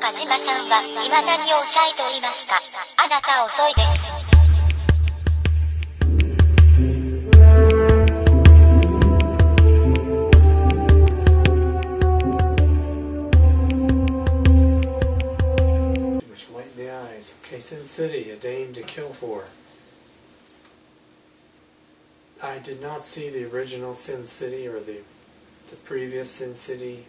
鹿島さんは今何をおっしゃいと言いますか。あなた遅いです。Light in the eyes. Okay, Sin City, A Dame to Kill For. I did not see the original Sin City or the previous Sin City.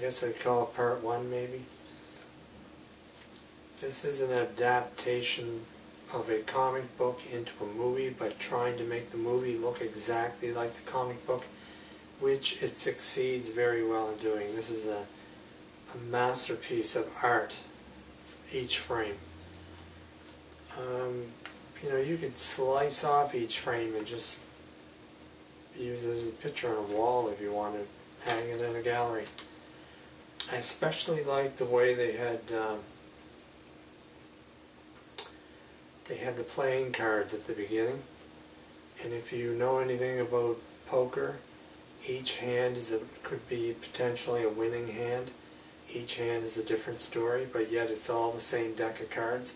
I guess I'd call it part 1 maybe. This is an adaptation of a comic book into a movie, but trying to make the movie look exactly like the comic book, which it succeeds very well in doing. This is a masterpiece of art, each frame. You know, you could slice off each frame and just use it as a picture on a wall if you want to hang it in a gallery. I especially like the way they had the playing cards at the beginning. And if you know anything about poker, each hand could be potentially a winning hand. Each hand is a different story, but yet it's all the same deck of cards.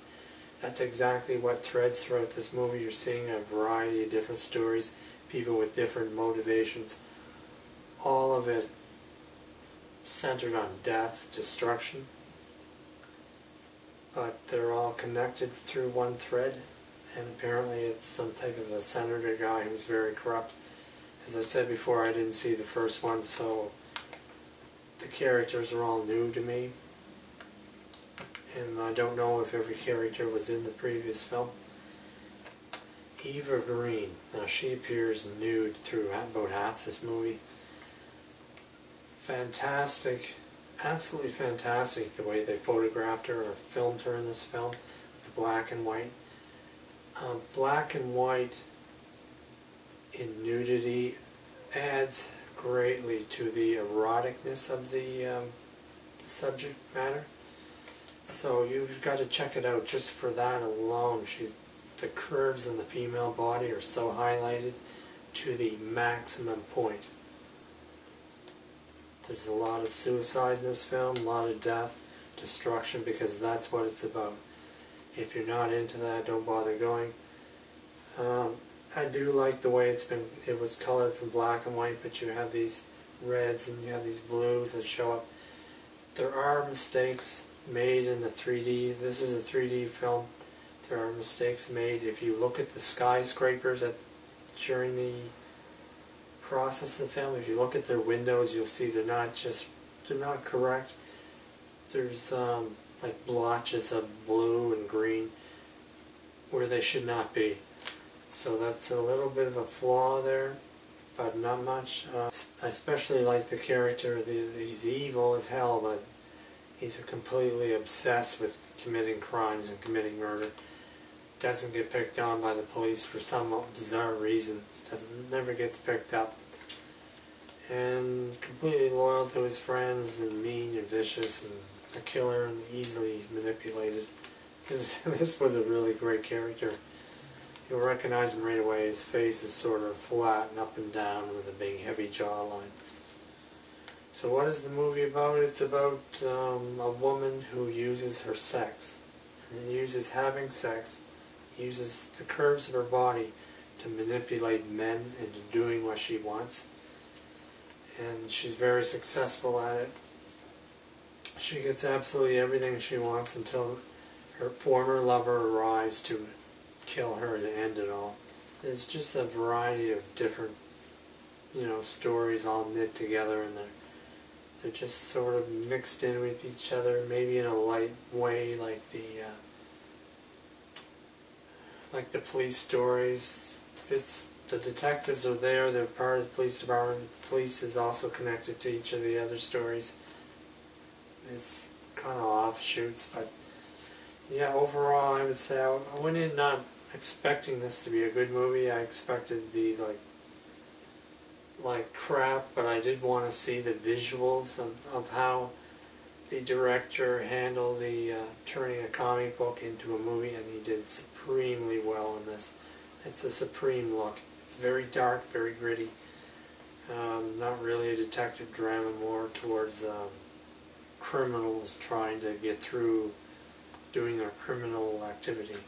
That's exactly what threads throughout this movie. You're seeing a variety of different stories, people with different motivations. All of it centered on death, destruction, but they're all connected through one thread, and apparently it's some type of a senator guy who's very corrupt. As I said before, I didn't see the first one, so the characters are all new to me, and I don't know if every character was in the previous film. Eva Green, now she appears nude through about half this movie. Fantastic, absolutely fantastic the way they photographed her or filmed her in this film, with the black and white. Black and white in nudity adds greatly to the eroticness of the subject matter. So you've got to check it out just for that alone. The curves in the female body are so highlighted to the maximum point. There's a lot of suicide in this film, a lot of death, destruction, because that's what it's about. If you're not into that, don't bother going. I do like the way it was colored from black and white, but you have these reds and you have these blues that show up. There are mistakes made in the 3D. This is a 3D film. There are mistakes made. If you look at the skyscrapers during the process of the film, if you look at their windows, you'll see they're not correct. There's like blotches of blue and green where they should not be. So that's a little bit of a flaw there, but not much. I especially like the character. He's evil as hell, but he's completely obsessed with committing crimes and committing murder. Doesn't get picked on by the police for some bizarre reason. Never gets picked up. And completely loyal to his friends, and mean and vicious, and a killer, and easily manipulated. This was a really great character. You'll recognize him right away. His face is sort of flat and up and down with a big heavy jawline. So what is the movie about? It's about a woman who uses her sex, and uses having sex, uses the curves of her body to manipulate men into doing what she wants. And she's very successful at it. She gets absolutely everything she wants until her former lover arrives to kill her to end it all. There's just a variety of different, stories all knit together, and they're just sort of mixed in with each other, maybe in a light way, like the police stories. The detectives are there, they're part of the police department. The police is also connected to each of the other stories. It's kind of offshoots, but yeah, overall I would say I went in not expecting this to be a good movie. I expected it to be like crap, but I did want to see the visuals of how the director handled the turning a comic book into a movie, and he did supremely well in this. It's a supreme look. It's very dark, very gritty. Not really a detective drama, more towards criminals trying to get through doing their criminal activity.